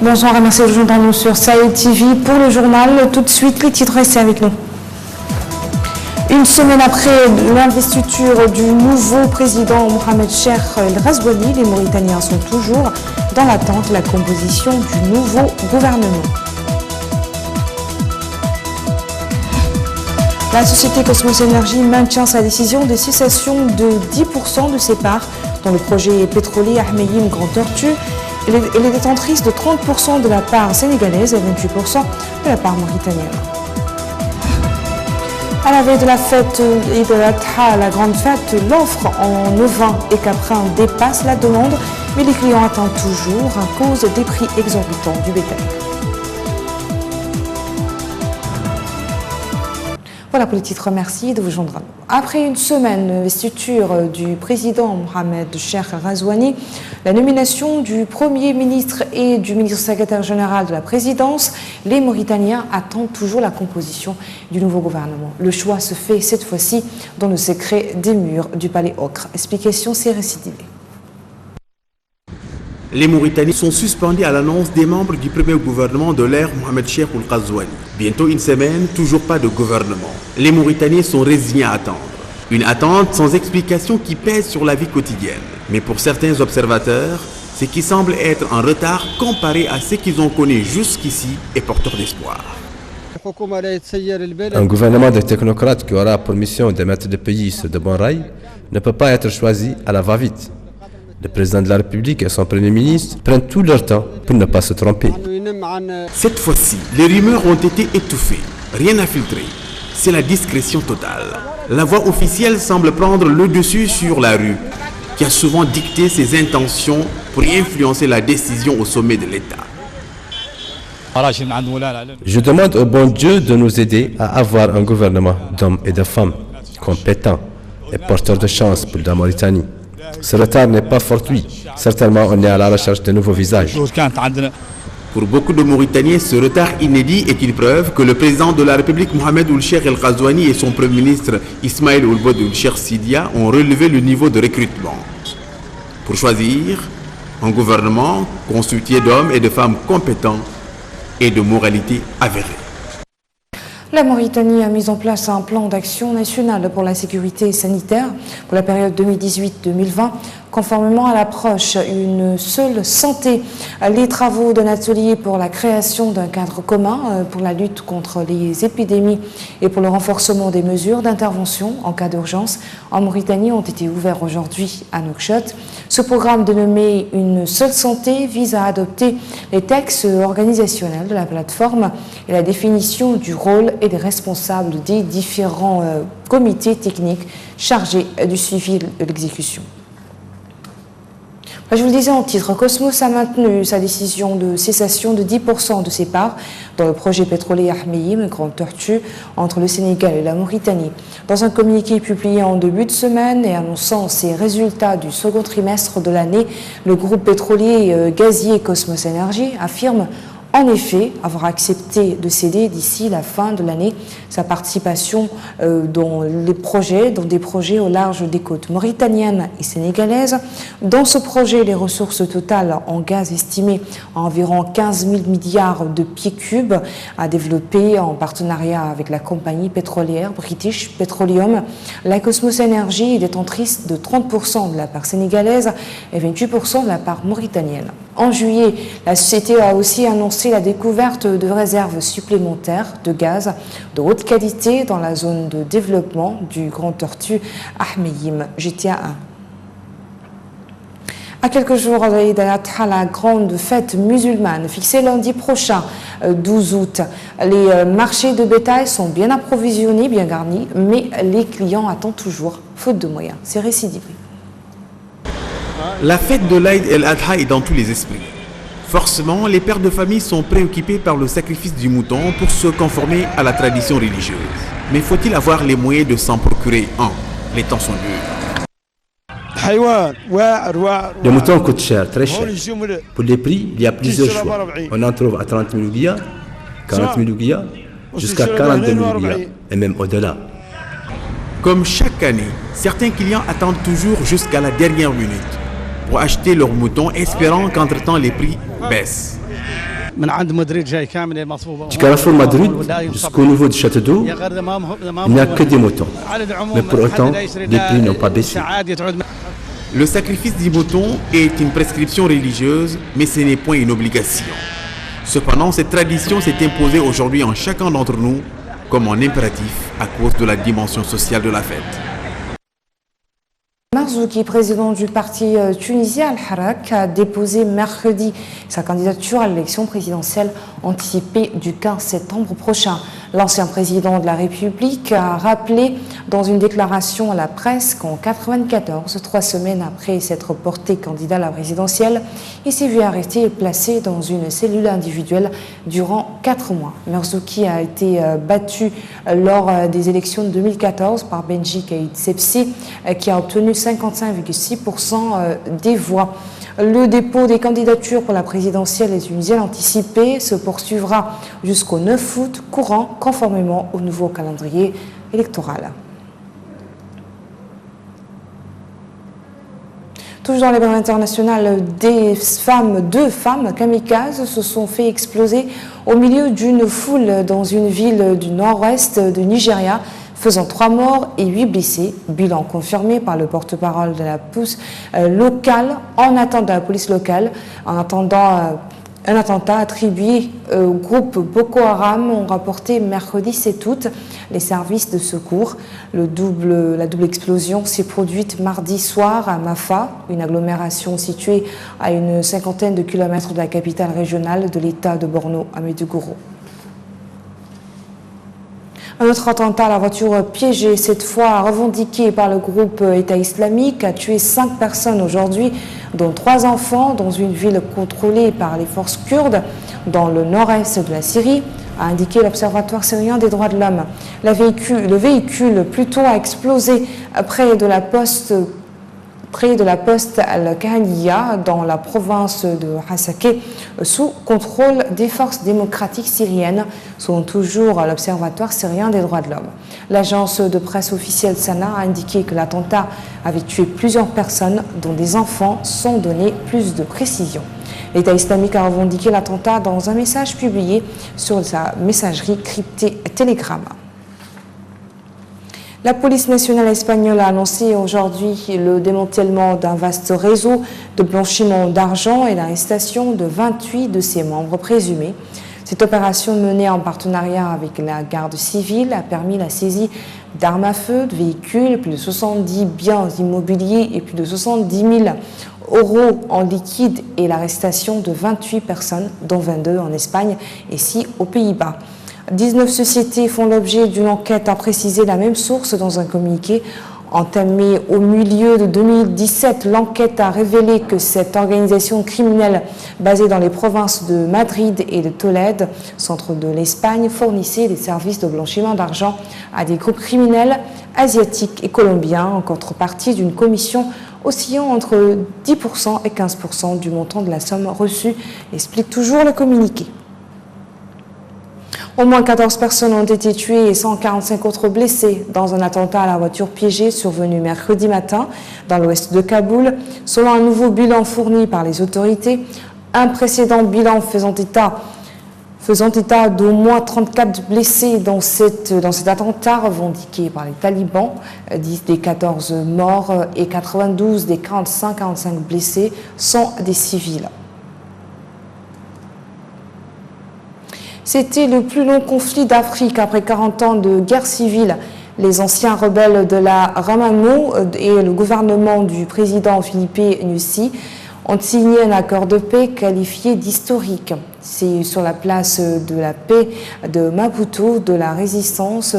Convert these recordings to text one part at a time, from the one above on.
Bonsoir et merci de joindre nous sur Saïd TV pour le journal. Tout de suite, les titres, restez avec nous. Une semaine après l'investiture du nouveau président Mohamed Cheikh El Ghazouani, les Mauritaniens sont toujours dans l'attente de la composition du nouveau gouvernement. La société Cosmos Energy maintient sa décision de cessation de 10% de ses parts dans le projet pétrolier Ahmeyim Grand Tortue. Elle est détentrice de 30% de la part sénégalaise et 28% de la part mauritanienne. À la veille de la fête et de la grande fête, l'offre en ovins et caprins dépasse la demande, mais les clients attendent toujours à cause des prix exorbitants du bétail. Voilà pour les titres, merci de vous joindre à nous. Après une semaine d'investiture du président Mohamed Cheikh El Ghazouani, la nomination du Premier ministre et du ministre secrétaire général de la présidence, les Mauritaniens attendent toujours la composition du nouveau gouvernement. Le choix se fait cette fois-ci dans le secret des murs du palais Ocre. Explication, c'est Récidivé. Les Mauritaniens sont suspendus à l'annonce des membres du premier gouvernement de l'ère Mohamed Cheikh El Ghazouani. Bientôt une semaine, toujours pas de gouvernement. Les Mauritaniens sont résignés à attendre. Une attente sans explication qui pèse sur la vie quotidienne. Mais pour certains observateurs, ce qui semble être un retard comparé à ce qu'ils ont connu jusqu'ici est porteur d'espoir. Un gouvernement de technocrates qui aura pour mission de mettre le pays sur de bons rails ne peut pas être choisi à la va-vite. Le président de la République et son premier ministre prennent tout leur temps pour ne pas se tromper. Cette fois-ci, les rumeurs ont été étouffées. Rien à filtrer. C'est la discrétion totale. La voix officielle semble prendre le dessus sur la rue, qui a souvent dicté ses intentions pour influencer la décision au sommet de l'État. Je demande au bon Dieu de nous aider à avoir un gouvernement d'hommes et de femmes compétents et porteurs de chance pour la Mauritanie. Ce retard n'est pas fortuit. Certainement, on est à la recherche de nouveaux visages. Pour beaucoup de Mauritaniens, ce retard inédit est une preuve que le président de la République Mohamed Ould Cheikh El Ghazouani et son premier ministre Ismaël Ould Bold Cheikh Sidia ont relevé le niveau de recrutement. Pour choisir un gouvernement constitué d'hommes et de femmes compétents et de moralité avérée. La Mauritanie a mis en place un plan d'action national pour la sécurité sanitaire pour la période 2018-2020. Conformément à l'approche Une seule santé, les travaux d'un atelier pour la création d'un cadre commun pour la lutte contre les épidémies et pour le renforcement des mesures d'intervention en cas d'urgence en Mauritanie ont été ouverts aujourd'hui à Nouakchott. Ce programme dénommé Une seule santé vise à adopter les textes organisationnels de la plateforme et la définition du rôle et des responsables des différents comités techniques chargés du suivi de l'exécution. Je vous le disais en titre, Cosmos a maintenu sa décision de cessation de 10% de ses parts dans le projet pétrolier Ahmeyim Grand Tortue entre le Sénégal et la Mauritanie. Dans un communiqué publié en début de semaine et annonçant ses résultats du second trimestre de l'année, le groupe pétrolier gazier Cosmos Energy affirme en effet avoir accepté de céder d'ici la fin de l'année sa participation dans des projets au large des côtes mauritaniennes et sénégalaises. Dans ce projet, les ressources totales en gaz estimées à environ 15 000 milliards de pieds cubes à développer en partenariat avec la compagnie pétrolière British Petroleum. La Cosmos Energy est détentrice de 30% de la part sénégalaise et 28% de la part mauritanienne. En juillet, la société a aussi annoncé la découverte de réserves supplémentaires de gaz de haute qualité dans la zone de développement du Grand Tortue Ahmeyim GTA 1. À quelques jours de l'Eid al-Adha, la grande fête musulmane fixée lundi prochain, 12 août. Les marchés de bétail sont bien approvisionnés, bien garnis, mais les clients attendent toujours, faute de moyens. C'est Récidivé. La fête de l'Eid el-Adha est dans tous les esprits. Forcément, les pères de famille sont préoccupés par le sacrifice du mouton pour se conformer à la tradition religieuse. Mais faut-il avoir les moyens de s'en procurer un? Les temps sont durs. Le mouton coûte cher, très cher. Pour les prix, il y a plusieurs choix. On en trouve à 30 000 ouguiya, 40 000 ouguiya, jusqu'à 42 000 ouguiya, et même au-delà. Comme chaque année, certains clients attendent toujours jusqu'à la dernière minute pour acheter leur mouton, espérant qu'entre-temps les prix baissent. Du carrefour Madrid jusqu'au niveau du château d'eau, il n'y a que des moutons. Mais pour autant, les prix n'ont pas baissé. Le sacrifice du mouton est une prescription religieuse, mais ce n'est point une obligation. Cependant, cette tradition s'est imposée aujourd'hui en chacun d'entre nous comme un impératif à cause de la dimension sociale de la fête. Marzouki, président du parti tunisien Al-Harak, a déposé mercredi sa candidature à l'élection présidentielle anticipée du 15 septembre prochain. L'ancien président de la République a rappelé dans une déclaration à la presse qu'en 1994, 3 semaines après s'être porté candidat à la présidentielle, il s'est vu arrêté et placé dans une cellule individuelle durant 4 mois. Marzouki a été battu lors des élections de 2014 par Benji Caïd Sepsi, qui a obtenu 55,6% des voix. Le dépôt des candidatures pour la présidentielle tunisienne anticipée se poursuivra jusqu'au 9 août courant, conformément au nouveau calendrier électoral. Toujours dans les brèves internationales, deux femmes kamikazes se sont fait exploser au milieu d'une foule dans une ville du nord-ouest de Nigeria, faisant 3 morts et 8 blessés, bilan confirmé par le porte-parole de la police locale, en attendant un attentat attribué au groupe Boko Haram ont rapporté mercredi 7 août les services de secours. La double explosion s'est produite mardi soir à Mafa, une agglomération située à une 50aine de kilomètres de la capitale régionale de l'État de Borno, à Maiduguri. Un autre attentat à la voiture piégée, cette fois revendiqué par le groupe État islamique, a tué 5 personnes aujourd'hui, dont 3 enfants, dans une ville contrôlée par les forces kurdes dans le nord-est de la Syrie, a indiqué l'Observatoire syrien des droits de l'homme. Le véhicule plutôt a explosé près de la poste Al-Kahaniya dans la province de Hasakeh sous contrôle des forces démocratiques syriennes, selon toujours l'Observatoire syrien des droits de l'homme. L'agence de presse officielle Sana a indiqué que l'attentat avait tué plusieurs personnes, dont des enfants, sans donner plus de précision. L'État islamique a revendiqué l'attentat dans un message publié sur sa messagerie cryptée Telegram. La police nationale espagnole a annoncé aujourd'hui le démantèlement d'un vaste réseau de blanchiment d'argent et l'arrestation de 28 de ses membres présumés. Cette opération menée en partenariat avec la garde civile a permis la saisie d'armes à feu, de véhicules, plus de 70 biens immobiliers et plus de 70 000 euros en liquide et l'arrestation de 28 personnes, dont 22 en Espagne et 6 aux Pays-Bas. 19 sociétés font l'objet d'une enquête, a précisé la même source dans un communiqué. Entamée au milieu de 2017, l'enquête a révélé que cette organisation criminelle basée dans les provinces de Madrid et de Tolède, centre de l'Espagne, fournissait des services de blanchiment d'argent à des groupes criminels asiatiques et colombiens en contrepartie d'une commission oscillant entre 10% et 15% du montant de la somme reçue, explique toujours le communiqué. Au moins 14 personnes ont été tuées et 145 autres blessées dans un attentat à la voiture piégée survenu mercredi matin dans l'ouest de Kaboul. Selon un nouveau bilan fourni par les autorités, un précédent bilan faisant état d'au moins 34 blessés dans cet attentat revendiqué par les talibans. 10 des 14 morts et 92 des 45 blessés sont des civils. C'était le plus long conflit d'Afrique après 40 ans de guerre civile. Les anciens rebelles de la Renamo et le gouvernement du président Filipe Nyusi ont signé un accord de paix qualifié d'historique. C'est sur la place de la paix de Maputo de la résistance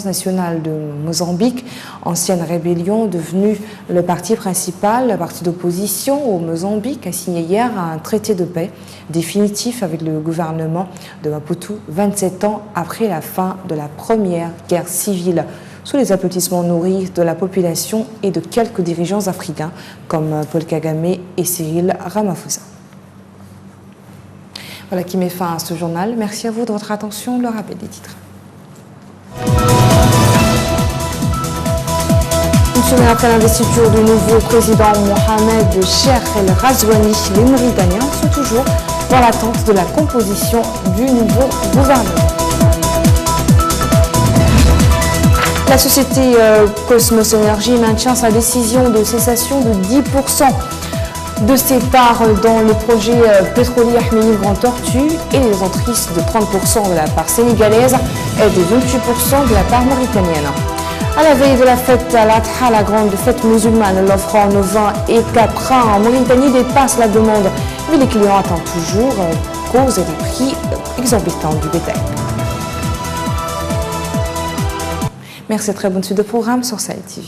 nationale de Mozambique, ancienne rébellion devenue le parti principal, le parti d'opposition au Mozambique, a signé hier un traité de paix définitif avec le gouvernement de Maputo 27 ans après la fin de la première guerre civile, sous les applaudissements nourris de la population et de quelques dirigeants africains comme Paul Kagame et Cyril Ramaphosa. Voilà qui met fin à ce journal. Merci à vous de votre attention. Le rappel des titres. Une semaine après l'investiture du nouveau président Mohamed Cheikh El Ghazouani, les Mauritaniens sont toujours dans l'attente de la composition du nouveau gouvernement. La société Cosmos Energy maintient sa décision de cessation de 10% de ses parts dans le projet pétrolier Ahmeyim Grand Tortue et les entrises de 30% de la part sénégalaise et de 28% de la part mauritanienne. À la veille de la fête Al-Adha, la grande fête musulmane, l'offre en vin et caprin en Mauritanie dépasse la demande, mais les clients attendent toujours cause des prix exorbitants du bétail. Merci, très bonne suite de programme sur Sahel TV.